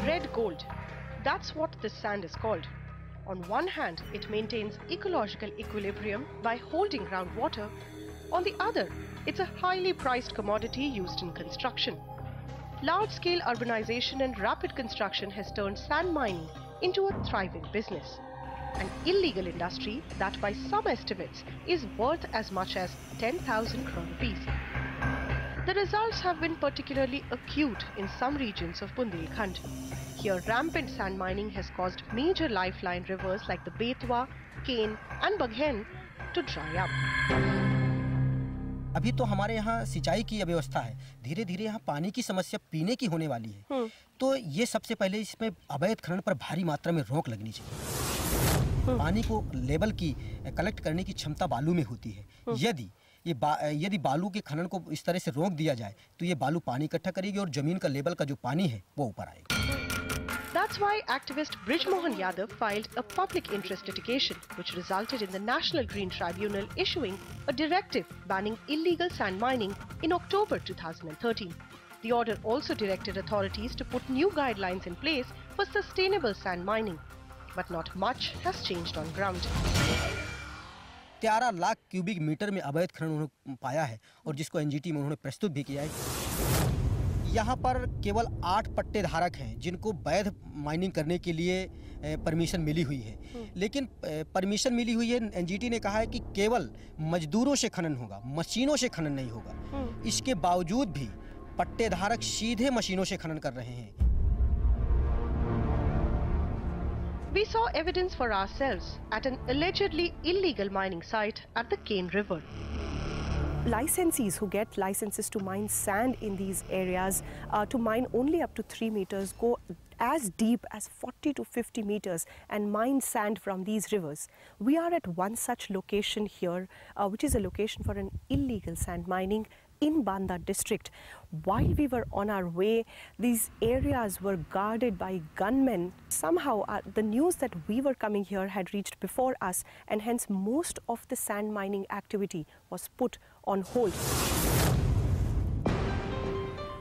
Red gold. That's what this sand is called. On one hand, it maintains ecological equilibrium by holding groundwater. On the other, it's a highly priced commodity used in construction. Large-scale urbanization and rapid construction has turned sand mining into a thriving business. An illegal industry that by some estimates is worth as much as 10,000 crore rupees. The results have been particularly acute in some regions of Bundelkhand. Here, rampant sand mining has caused major lifeline rivers like the Betwa, Ken and Baghen to dry up. अभी तो हमारे यहाँ सिंचाई की व्यवस्था है, धीरे धीरे यहाँ पानी की समस्या पीने की होने वाली है। तो ये सबसे पहले इसमें अवैध खनन पर भारी मात्रा में रोक लगनी चाहिए। पानी को लेवल की कलेक्ट करने की क्षमता बालू में होती है। यदि बालू के खनन को इस तरह से रोक दिया जाए तो ये बालू पानी इकट्ठा करेगी और जमीन का लेवल का जो पानी है वो ऊपर आएगा। That's why activist Brij Mohan Yadav filed a public interest litigation which resulted in the National Green Tribunal issuing a directive banning illegal sand mining in October 2013. The order also directed authorities to put new guidelines in place for sustainable sand mining. But not much has changed on ground. 13 lakh cubic metre में अवैध खनन उन्होंने पाया है और जिसको NGT में उन्होंने प्रस्तुत भी किया है। यहाँ पर केवल 8 पट्टे धारक हैं जिनको वैध माइनिंग करने के लिए परमिशन मिली हुई है, लेकिन परमिशन मिली हुई है, एनजीटी ने कहा है कि केवल मजदूरों से खनन होगा, मशीनों से खनन नहीं होगा। इसके बावजूद भी पट्टे धारक सीधे मशीनों से खनन कर रहे हैं। We saw evidence for ourselves at an allegedly illegal mining site at the Ken River. Licensees who get licenses to mine sand in these areas to mine only up to 3 meters go as deep as 40 to 50 meters and mine sand from these rivers. We are at one such location here, which is a location for an illegal sand mining in Banda district. While we were on our way, these areas were guarded by gunmen. Somehow the news that we were coming here had reached before us, and hence most of the sand mining activity was put on hold.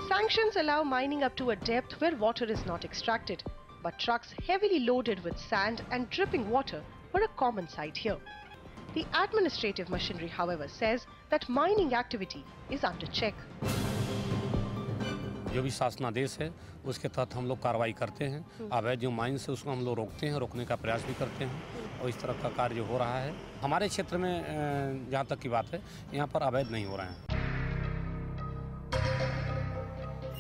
Sanctions allow mining up to a depth where water is not extracted, but trucks heavily loaded with sand and dripping water were a common sight here. The administrative machinery, however, says that mining activity is under check. जो भी शासनादेश है उसके तहत हम लोग कार्रवाई करते हैं। अवैध जो माइन से उसको हम लोग रोकते हैं, रोकने का प्रयास भी करते हैं और इस तरह का कार्य हो रहा है। हमारे क्षेत्र में जहाँ तक की बात है, यहाँ पर अवैध नहीं हो रहे हैं।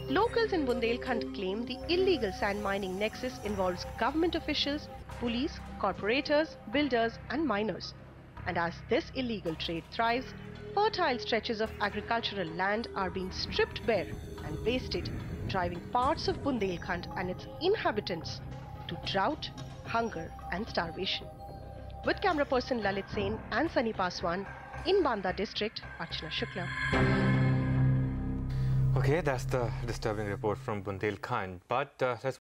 Locals in Bundelkhand claim the illegal sand mining nexus involves government officials, police, corporators, builders and miners. And as this illegal trade thrives, fertile stretches of agricultural land are being stripped bare and wasted, driving parts of Bundelkhand and its inhabitants to drought, hunger and starvation. With camera person Lalit Sen and Sunny Paswan, in Banda district, Archana Shukla. Okay, that's the disturbing report from Bundelkhand. But let's